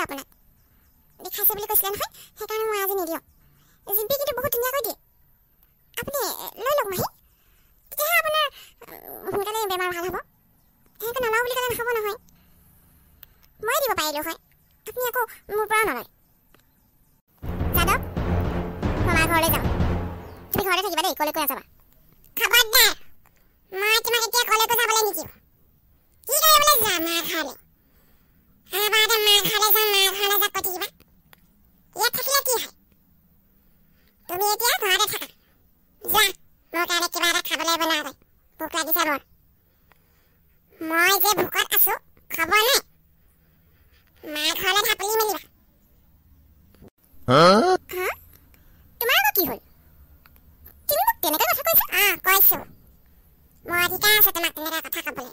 আপোনাক দেখাইছে বুলি কৈছিলে নহয় সেইকাৰণে মই আজি নিদিওঁ জিম্পি কিন্তু বহুত ধুনীয়াকৈ দিয়ে আপুনি লৈ লওক মাহী তেতিয়াহে আপোনাৰ সোনকালে বেমাৰ ভাল হ'ব এনেকৈ নলওঁ বুলি ক'লে নহ'ব নহয় মই দিব পাৰিলোঁ হয় আপুনি আকৌ মোৰ পৰা নলয় যাদৱ মামাৰ ঘৰলৈ যাওঁ তুমি ঘৰতে থাকিবা দেই কলৈকৈ নাযাবা খবৰদাৰ মই তোমাক এতিয়া কলৈকৈ যাবলৈ নিদিওঁ কি কৰিবলৈ যোৱা মাৰ ঘৰলৈ আবাৰতে মাৰ ঘৰলৈ যা কৈ থাকিবা ইয়াত থাকিলে কি হয় তুমি এতিয়া ঘৰতে থাকা যা মোৰ কাৰণে কিবা এটা খাবলৈ বনাওগৈ ভোক লাগিছে মোৰ মই যে ভোকত আছো খবৰ নাই মাৰ ঘৰলৈ ঢাপলি মেলিবা তোমাৰ আকৌ কি হ'ল তুমি মোক তেনেকৈ কথা কৈছা কৈছো মোৰ অধিকাৰ আছে তোমাক তেনেকৈ কথা ক'বলৈ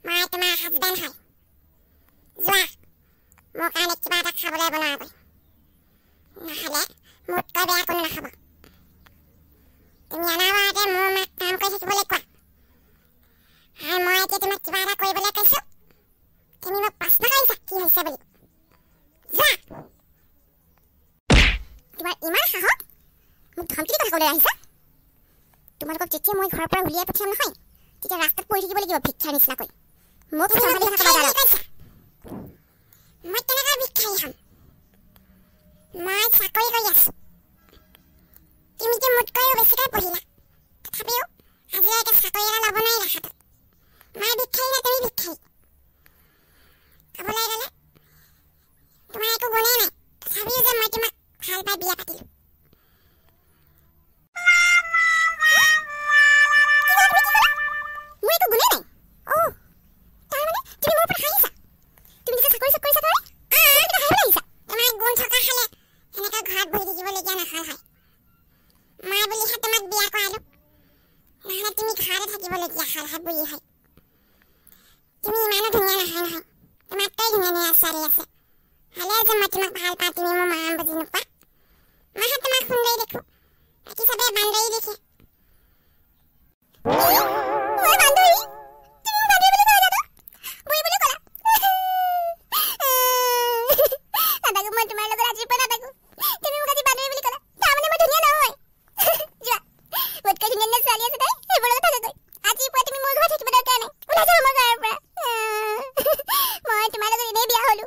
মই তোমাৰ হাজবেণ্ড হয় যোৱা মোৰ কাৰণে কিবা এটা খাবলৈ বনাওগৈ নহ'লে মোতকৈ বেয়া কোনো নাখাব তুমি অনাবাৰতে মোৰ মাক কাম কৰি থাকিবলৈ কোৱা আৰু মই এতিয়া তোমাক কিবা এটা কৰিবলৈ কৈছো তুমি মোক প্ৰশ্ন কৰিছা কি হৈছে বুলি যোৱা তোমাৰ ইমান সাহস মোক ধমকি কথা ক'বলৈ আহিছা তোমালোকক যেতিয়া মই ঘৰৰ পৰা উলিয়াই পঠিয়াম নহয় তেতিয়া ৰাস্তাত পৰি থাকিব লাগিব ভিক্ষাৰ নিচিনাকৈ মোক চম্ভালি কথা ক'বা মই কেনেকৈ ভিক্ষাৰী হ'ম মই চাকৰি কৰি আছো তুমিতো মোতকৈও বেছিকৈ পঢ়িলা তথাপিও আজিলৈকে চাকৰি এটা ল'ব নোৱাৰিলা হাতত মই ভিক্ষাৰী নে তুমি ভিক্ষাৰী ক'বলৈ গ'লে তোমাৰ একো গুণেই নাই তথাপিও যে মই তোমাক ভাল পাই বিয়া পাতিলোঁ মোৰ একো গুণেই নাই তাৰমানে তুমি মোৰ ওপৰত হাঁহিছা তুমি যেতিয়া চাকৰি চাকৰি চাকৰি হাঁহিবলৈ আহিছা তোমাৰ গুণ থকা খালে এনেকৈ ঘৰত বহি থাকিবলগীয়া নহ'ল হয় মই বুলিহে তোমাক বিয়া কৰালোঁ নহ'লে তুমি ঘৰতে থাকিবলগীয়া হ'ল হয় বুঢ়ী হয় তুমি ইমানো ধুনীয়া নহয় নহয় তোমাতকৈ ধুনীয়া ধুনীয়া ছোৱালী আছে হ'লেও যে মই তোমাক ভাল পাওঁ তুমি মোৰ মৰম বুজি নোপোৱা মইহে তোমাক সুন্দৰী দেখোঁ বাকী চবেই বান্দৰী দেখে মই বান্দৰী তুমি মোক বান্দৰী বুলি ক'লা দাদা বুঢ়ী বুলি ক'লা নাথাকো মই তোমাৰ লগত আজিৰ পৰা নাথাকো তুমি মোক আজি বান্দৰী বুলি ক'লা তাৰমানে মই ধুনীয়া নহয় যোৱা মোতকৈ ধুনীয়া ধুনীয়া ছোৱালী আছে তাই সেইবোৰ লগত থাকাগৈ আজিৰ পৰা তুমি মোৰ ঘৰত থাকিব দৰকাৰ নাই ওলাই যাবা মোৰ ঘৰৰ পৰা মই তোমাৰ লগত এনেই বিয়া হ'লো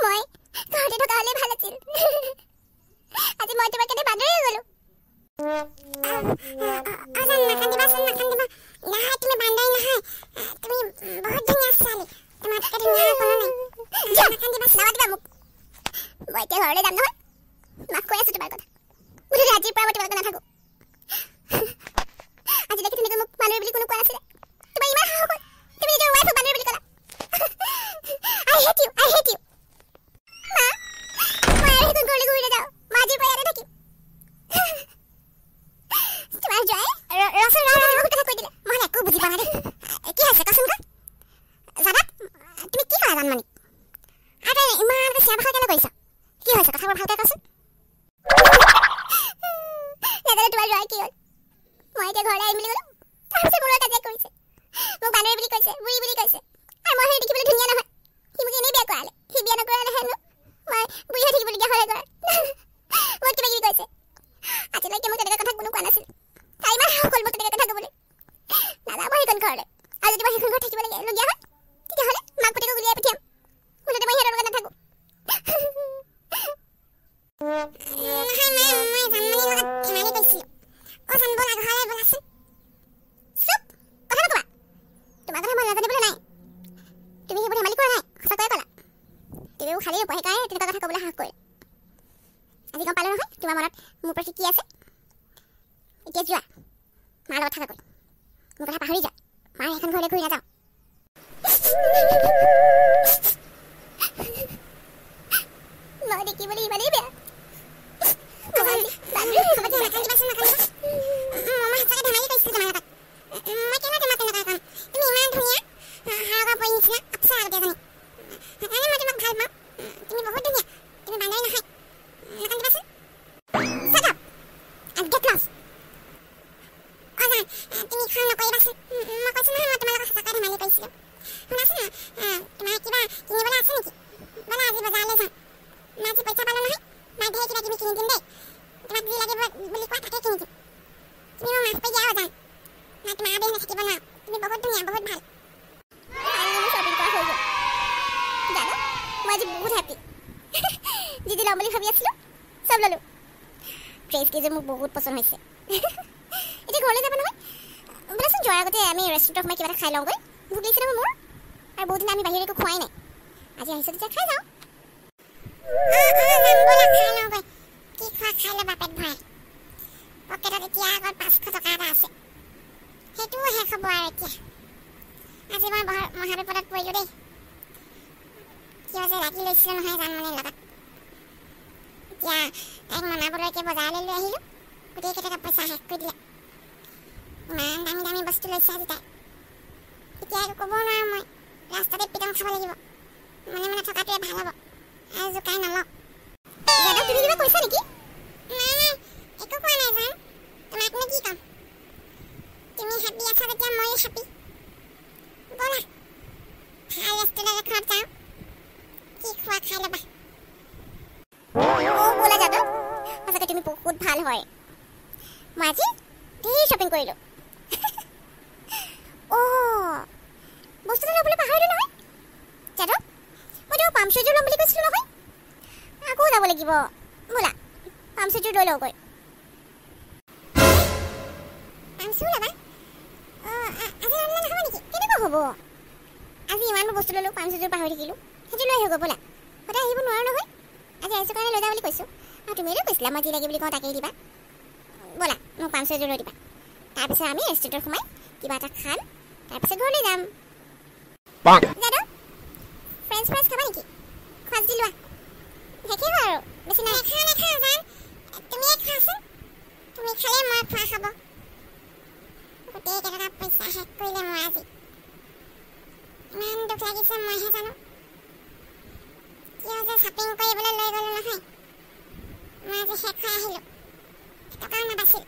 মই ঘৰতে থকা হ'লে ভাল আছিল আজি মই তোমাৰ কাৰণে বান্দৰী হৈ গ'লো নাকান্দিবাচোন নাকান্দিবা নহয় তুমি বান্দৰী নহয় তুমি বহুত ধুনীয়া ছোৱালী তোমাতকৈ ধুনীয়া কোনো নাই নাকান্দিবা নামাতিবা মোক মই এতিয়া ঘৰলৈ যাম নহয় মাক কৈ আছো তোমাৰ কথা বোলো আজিৰ পৰা মই তোমাৰ লগত নাথাকো আজিলৈকে তেনেকৈ মোক বান্দৰী বুলি কোনো কোৱা নাছিলে তোমাৰ ইমান সাহস হ'ল তুমি নিজৰ ৱাইফক বান্দৰী বুলি ক'লা I hate you মা মই আৰু সেইখন ঘৰলৈ ঘূৰি নাযাওঁ মই আজিৰ পৰা ইয়াতে থাকিম তোমাৰ জয় ৰচোন বহুত কথা কৈ দিলে মই একো বুজি পোৱা নাই কি হৈছে কচোন ক দাদা তুমি কি কৰা জানমানি আৰু ইমানকৈ চিঞৰ বাখৰ কেলৈ কৰিছ কি হৈছে কথাবোৰ ভালকৈ কচোন নাজানো তোমাৰ জয় কি হ'ল মই এতিয়া ঘৰলৈ আহিম বুলি ক'লো তাৰপিছত মোৰ কাজিয়া কৰিছে মোক বান্দৰী বুলি কৈছে বুঢ়ী বুলি কৈছে আৰু মই সেই দেখিবলৈ ধুনীয়া নহয় সি মোক এনেই বিয়া কৰালে সি বিয়া নকৰালেহেনো মই বুঢ়ী হৈ থাকিবলগীয়া হ'লে ঘৰত বহুত কিবা কিবি কৈছে আজিলৈকে মোক তেনেকৈ কথা কোনো কোৱা নাছিল তাই ইমান সাহস হ'ল মোক তেনেকৈ কথা ক'বলৈ নাযাওঁ মই সেইখন ঘৰলৈ আৰু যদি মই সেইখন ঘৰত থাকিবলগীয়া হয় তেতিয়াহ'লে মাক পুতেকক উলিয়াই পঠিয়াম মুঠতে মই সিহঁতৰ লগত নাথাকোঁ খালি উপহেকাৰে তেনেকুৱা কথা ক'বলৈ সাহস কৰে আজি গম পালোঁ নহয় তোমাৰ মনত মোৰ প্ৰতি কি আছে এতিয়া যোৱা মাৰ লগত থাকাগৈ মোৰ কথা পাহৰি যা মাৰ সেইখন ঘৰলৈ ঘূৰি নাযাওঁ মই দেখিবলৈ ইমানেই বেয়া বলা আজি বজাৰলৈ যাম মই আজি পইচা পালো নহয় মই ধেৰ কিবা কিবি কিনি দিম দেই তোমাক যি লাগিব বুলি কোৱা তাকে কিনি দিম তুমি মোক মাফ কৰি দিয়া যান মই তোমাৰ আবেহ নাথাকিব নোৱাৰো তুমি বহুত ধুনীয়া বহুত ভাল আমি শ্বপিং কৰা হৈ গ'ল জানো মই আজি বহুত হেপী যি ল'ম বুলি ভাবি আছিলোঁ চব ল'লোঁ ড্ৰেছ কেইযোৰ মোক বহুত পচন্দ হৈছে এতিয়া ঘৰলৈ যাব নহয় বোলাচোন যোৱাৰ আগতে আমি ৰেষ্টুৰেণ্টত সোমাই কিবা এটা খাই লওঁগৈ ভোক লাগিছে নহয় মোৰ আৰু বহুত দিন আমি বাহিৰত একো খোৱাই নাই আজি আহিছোঁ তেতিয়া খাই যাওঁ কি খোৱা খাই ল'বা পেট ভৰাই পকেটত এতিয়া আগত 500 টকা এটা আছে সেইটোও শেষ হ'ব আৰু এতিয়া আজি মই মহাবিপদত পৰিলোঁ দেই কিয় যে লাগি লৈছিলোঁ নহয় জানমণিৰ লগত এতিয়া তাইক মনাবলৈকে বজাৰলৈ লৈ আহিলোঁ গোটেই কেইটকা পইচা শেষ কৰি দিলে ইমান দামী দামী বস্তু লৈছে আজি তাই এতিয়া একো ক'বও নোৱাৰোঁ মই ৰাস্তাতে পিটন খাব লাগিব মনে মনে থকাটোৱে ভাল হ'ব আৰু জোকাই নলওঁ দাদা তুমি কিবা কৈছা নেকি নাই নাই একো কোৱা নাই জান তোমাকনো কি ক'ম তুমি হেপী আছা তেতিয়া ময়ো হেপী ব'লা ভাল ৰেষ্টুৰেণ্ট এখনত যাওঁ কি খোৱা খাই ল'বা ব'লা যাদৱ সঁচাকৈ তুমি বহুত ভাল হয় মই আজি ধেৰ শ্বপিং কৰিলোঁ বস্তুটো ল'বলৈ পাহৰিলোঁ নহয় যাদৱ মই তোমাক পামচুজোৰ ল'ম বুলি কৈছিলোঁ নহয় আকৌ যাব লাগিব ব'লা পামচুজোৰ লৈ লওঁগৈ পামচু ল'বা আজি ল'লে নহ'ব নেকি কেনেকুৱা হ'ব আজি ইমানবোৰ বস্তু ল'লোঁ পামচুজোৰ পাহৰি থাকিলোঁ সেইটো লৈ আহিব ব'লা সদায় আহিব নোৱাৰোঁ নহয় আজি আহিছোঁ কাৰণে লৈ যাওঁ বুলি কৈছোঁ আৰু তুমিও কৈছিলা মই যি লাগে বুলি কওঁ তাকেই দিবা ব'লা মোক পামচুজোৰ লৈ দিবা তাৰপিছত আমি ৰেষ্টুৰেণ্টত সোমাই কিবা এটা খাম তাৰপিছত ঘৰলৈ যাম দাদা ফ্ৰেঞ্চ ফ্ৰাইজ খাবা নেকি খোৱা যদি লোৱা শেষেই হয় আৰু বেছি নাই নাখাওঁ জান তুমিয়ে খোৱাচোন তুমি খালে মই খোৱা খাব গোটেই কেইটকা পইচা শেষ কৰিলে মোৰ আজি ইমান দুখ লাগিছে মইহে জানো কিয় যে শ্বপিং কৰিবলৈ লৈ গ'লোঁ নহয় মই আজি শেষ হৈ আহিলোঁ টকাও নাবাছিল